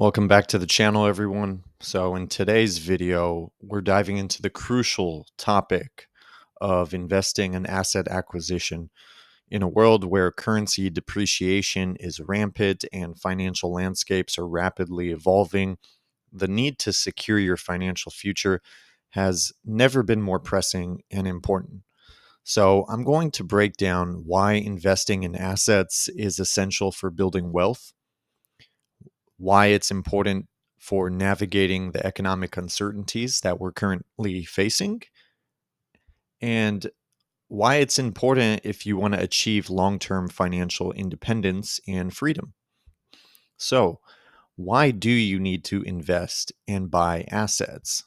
Welcome back to the channel, everyone. So in today's video, we're diving into the crucial topic of investing and asset acquisition. In a world where currency depreciation is rampant and financial landscapes are rapidly evolving, the need to secure your financial future has never been more pressing and important. So I'm going to break down why investing in assets is essential for building wealth, why it's important for navigating the economic uncertainties that we're currently facing, and why it's important if you want to achieve long term financial independence and freedom. So, why do you need to invest and buy assets?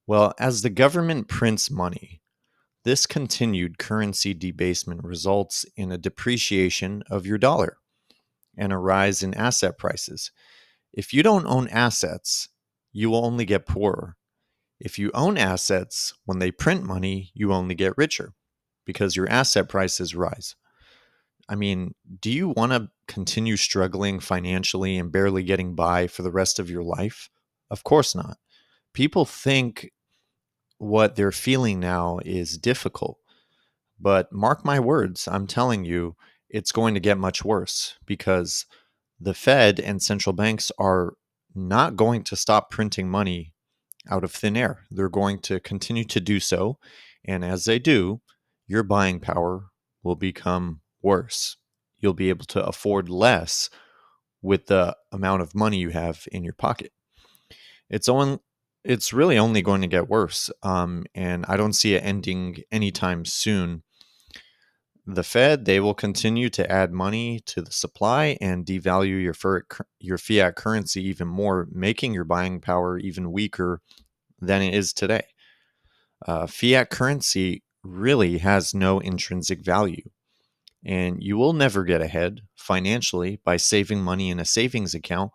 Well, as the government prints money, this continued currency debasement results in a depreciation of your dollar and a rise in asset prices. If you don't own assets, you will only get poorer. If you own assets, when they print money, you only get richer because your asset prices rise. I mean, do you want to continue struggling financially and barely getting by for the rest of your life? Of course not. People think what they're feeling now is difficult, but mark my words, I'm telling you, it's going to get much worse because the Fed and central banks are not going to stop printing money out of thin air. They're going to continue to do so. And as they do, your buying power will become worse. You'll be able to afford less with the amount of money you have in your pocket. It's on it's really only going to get worse. And I don't see it ending anytime soon. The Fed, they will continue to add money to the supply and devalue your fiat currency even more, making your buying power even weaker than it is today. Fiat currency really has no intrinsic value, and you will never get ahead financially by saving money in a savings account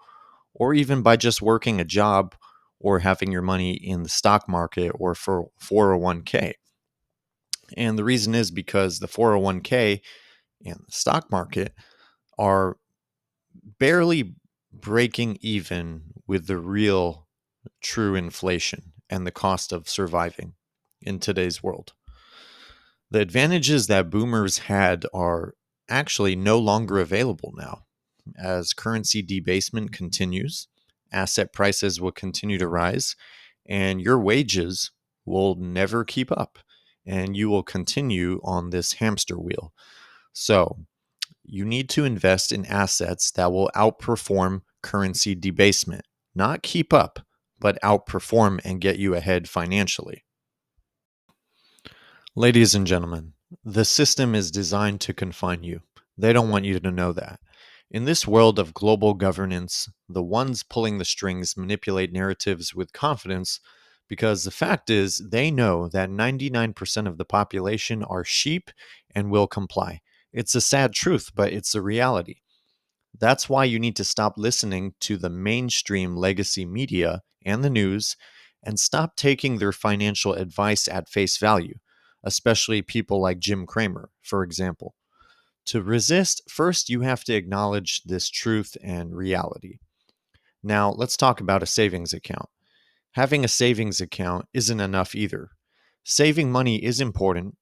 or even by just working a job or having your money in the stock market or for 401k. And the reason is because the 401k and the stock market are barely breaking even with the real true inflation and the cost of surviving in today's world. The advantages that boomers had are actually no longer available now. As currency debasement continues, asset prices will continue to rise, and your wages will never keep up, and you will continue on this hamster wheel. So, you need to invest in assets that will outperform currency debasement, not keep up, but outperform and get you ahead financially. Ladies and gentlemen, the system is designed to confine you. They don't want you to know that. In this world of global governance, the ones pulling the strings manipulate narratives with confidence because the fact is they know that 99% of the population are sheep and will comply. It's a sad truth, but it's a reality. That's why you need to stop listening to the mainstream legacy media and the news and stop taking their financial advice at face value, especially people like Jim Cramer, for example. To resist, first you have to acknowledge this truth and reality. Now, let's talk about a savings account. Having a savings account isn't enough either. Saving money is important,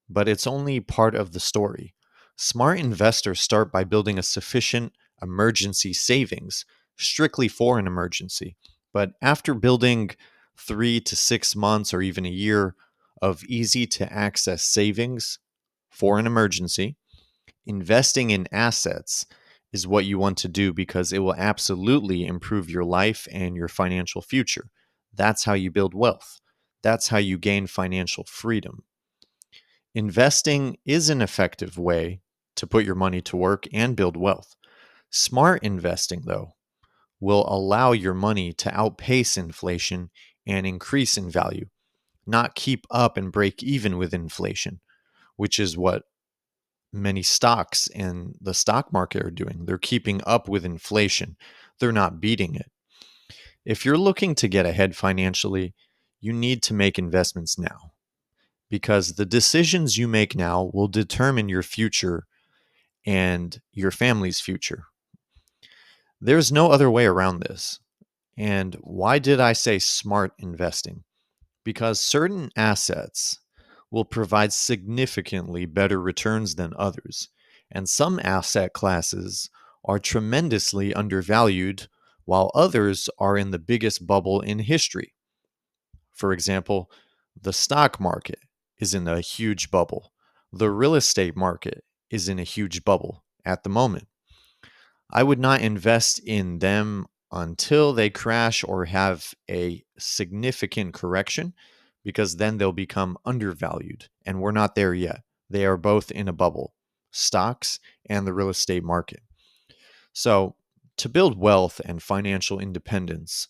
but it's only part of the story. Smart investors start by building a sufficient emergency savings strictly for an emergency. But after building 3 to 6 months or even a year of easy to access savings for an emergency, investing in assets is what you want to do because it will absolutely improve your life and your financial future. That's how you build wealth. That's how you gain financial freedom. Investing is an effective way to put your money to work and build wealth. Smart investing, though, will allow your money to outpace inflation and increase in value, not keep up and break even with inflation, which is what many stocks in the stock market are doing. They're keeping up with inflation, they're not beating it. If you're looking to get ahead financially, you need to make investments now because the decisions you make now will determine your future and your family's future. There's no other way around this. And why did I say smart investing? Because certain assets will provide significantly better returns than others, and some asset classes are tremendously undervalued while others are in the biggest bubble in history. For example, the stock market is in a huge bubble. The real estate market is in a huge bubble at the moment. I would not invest in them until they crash or have a significant correction because then they'll become undervalued. And we're not there yet. They are both in a bubble, stocks and the real estate market. So, to build wealth and financial independence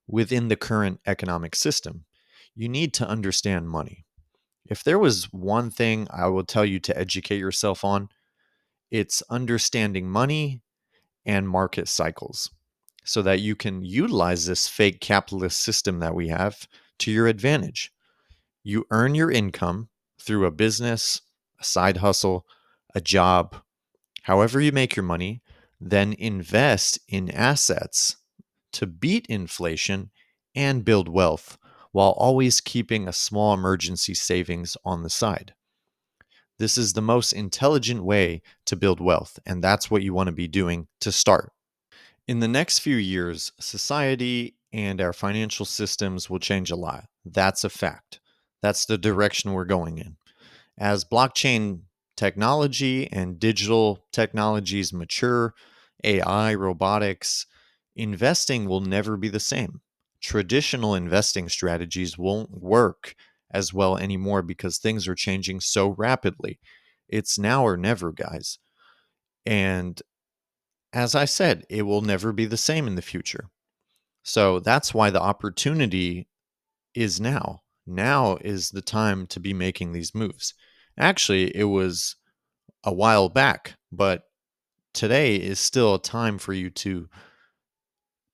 within the current economic system, you need to understand money. If there was one thing I would tell you to educate yourself on, it's understanding money and market cycles so that you can utilize this fake capitalist system that we have to your advantage. You earn your income through a business, a side hustle, a job, however you make your money, then invest in assets to beat inflation and build wealth while always keeping a small emergency savings on the side. This is the most intelligent way to build wealth, and that's what you want to be doing to start. In the next few years, society and our financial systems will change a lot. That's a fact. That's the direction we're going in. As blockchain technology and digital technologies mature, AI, robotics, investing will never be the same. Traditional investing strategies won't work as well anymore because things are changing so rapidly. It's now or never, guys. And as I said, it will never be the same in the future. So that's why the opportunity is now. Now is the time to be making these moves. Actually, it was a while back, but today is still a time for you to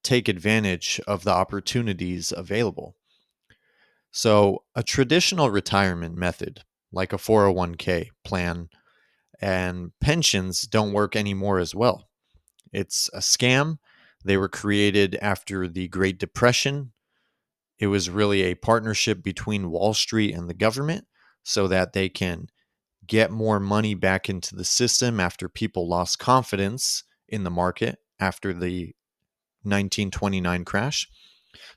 take advantage of the opportunities available. So, a traditional retirement method, like a 401k plan and pensions, don't work anymore as well. It's a scam. They were created after the Great Depression. It was really a partnership between Wall Street and the government so that they can get more money back into the system after people lost confidence in the market after the 1929 crash.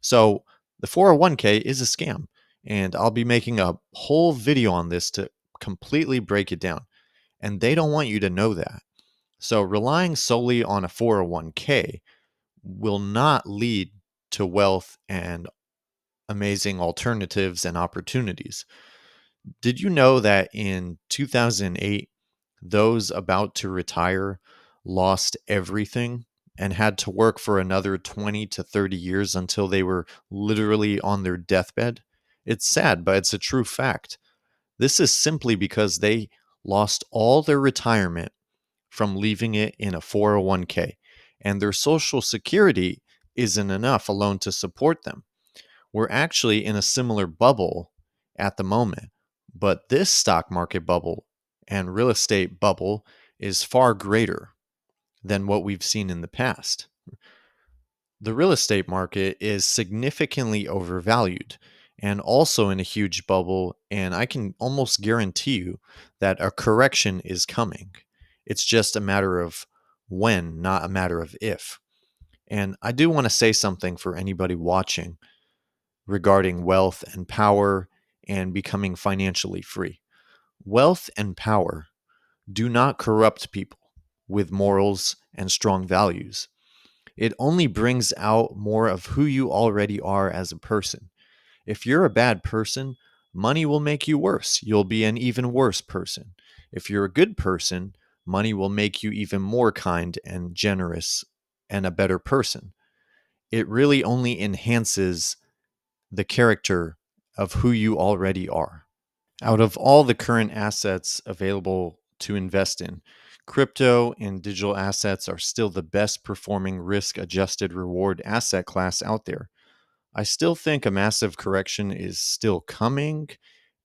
So the 401k is a scam. And I'll be making a whole video on this to completely break it down. And they don't want you to know that. So relying solely on a 401k will not lead to wealth and amazing alternatives and opportunities. Did you know that in 2008, those about to retire lost everything and had to work for another 20 to 30 years until they were literally on their deathbed? It's sad, but it's a true fact. This is simply because they lost all their retirement from leaving it in a 401k, and their social security isn't enough alone to support them. We're actually in a similar bubble at the moment, but this stock market bubble and real estate bubble is far greater than what we've seen in the past. The real estate market is significantly overvalued and also in a huge bubble, and I can almost guarantee you that a correction is coming. It's just a matter of when, not a matter of if. And I do want to say something for anybody watching regarding wealth and power and becoming financially free. Wealth and power do not corrupt people with morals and strong values. It only brings out more of who you already are as a person. If you're a bad person, money will make you worse. You'll be an even worse person. If you're a good person, money will make you even more kind and generous and a better person. It really only enhances the character of who you already are. Out of all the current assets available to invest in, crypto and digital assets are still the best performing risk adjusted reward asset class out there. I still think a massive correction is still coming,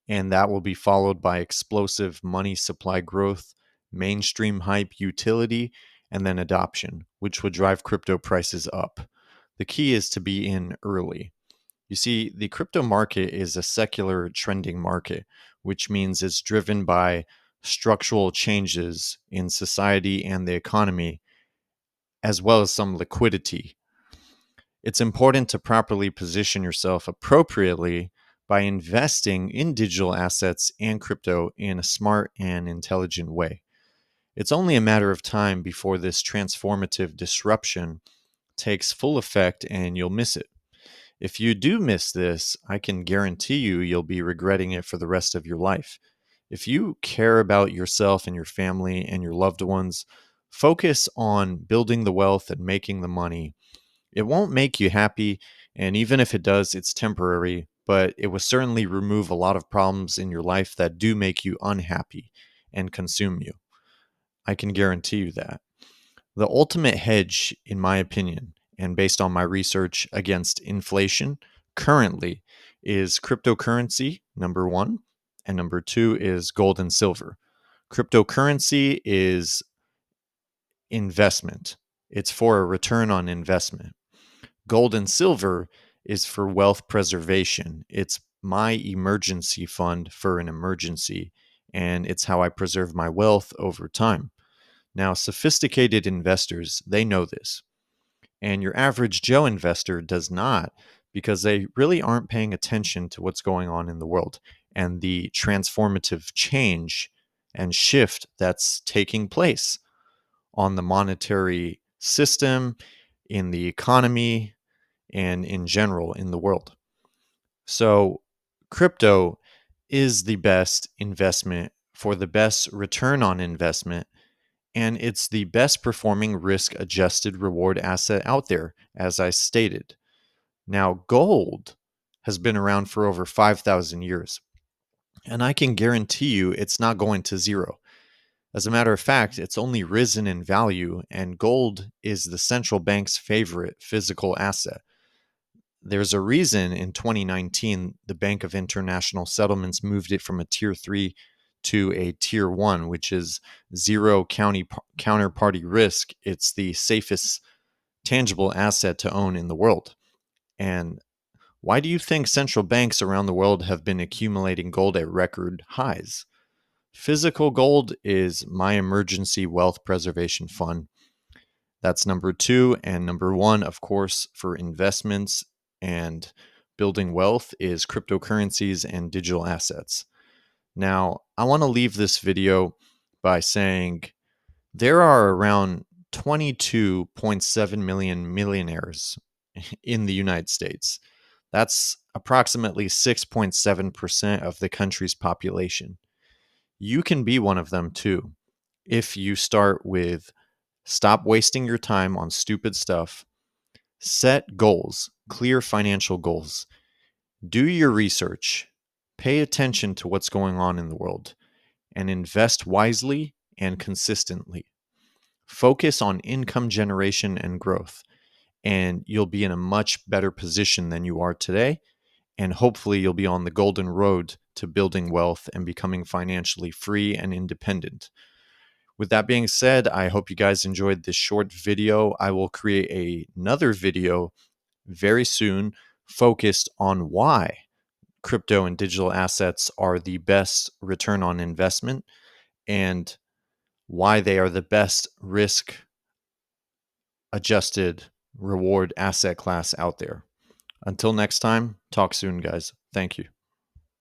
and that will be followed by explosive money supply growth, mainstream hype utility, and then adoption, which would drive crypto prices up. The key is to be in early. You see, the crypto market is a secular trending market, which means it's driven by structural changes in society and the economy, as well as some liquidity. It's important to properly position yourself appropriately by investing in digital assets and crypto in a smart and intelligent way. It's only a matter of time before this transformative disruption takes full effect and you'll miss it. If you do miss this, I can guarantee you'll be regretting it for the rest of your life. If you care about yourself and your family and your loved ones, focus on building the wealth and making the money. It won't make you happy, and even if it does, it's temporary, but it will certainly remove a lot of problems in your life that do make you unhappy and consume you. I can guarantee you that. The ultimate hedge, in my opinion, and based on my research against inflation currently, is cryptocurrency, number one, and number two is gold and silver. Cryptocurrency is investment, it's for a return on investment. Gold and silver is for wealth preservation. It's my emergency fund for an emergency, and it's how I preserve my wealth over time. Now, sophisticated investors, they know this. And your average Joe investor does not because they really aren't paying attention to what's going on in the world and the transformative change and shift that's taking place on the monetary system, in the economy, and in general in the world. So, crypto is the best investment for the best return on investment, and it's the best performing risk adjusted reward asset out there, as I stated. Now, gold has been around for over 5,000 years, and I can guarantee you it's not going to zero. As a matter of fact, it's only risen in value, and gold is the central bank's favorite physical asset. There's a reason in 2019, the Bank of International Settlements moved it from a tier 3 to a tier 1, which is zero counterparty risk. It's the safest tangible asset to own in the world. And why do you think central banks around the world have been accumulating gold at record highs? Physical gold is my emergency wealth preservation fund. That's number two. And number one, of course, for investments and building wealth is cryptocurrencies and digital assets. Now, I want to leave this video by saying there are around 22.7 million millionaires in the United States. That's approximately 6.7% of the country's population. You can be one of them too if you start with stop wasting your time on stupid stuff, set goals, clear financial goals, do your research, pay attention to what's going on in the world, and invest wisely and consistently. Focus on income generation and growth, and you'll be in a much better position than you are today. And hopefully, you'll be on the golden road to building wealth and becoming financially free and independent. With that being said, I hope you guys enjoyed this short video. I will create another video very soon focused on why crypto and digital assets are the best return on investment and why they are the best risk adjusted reward asset class out there. Until next time, talk soon, guys. Thank you.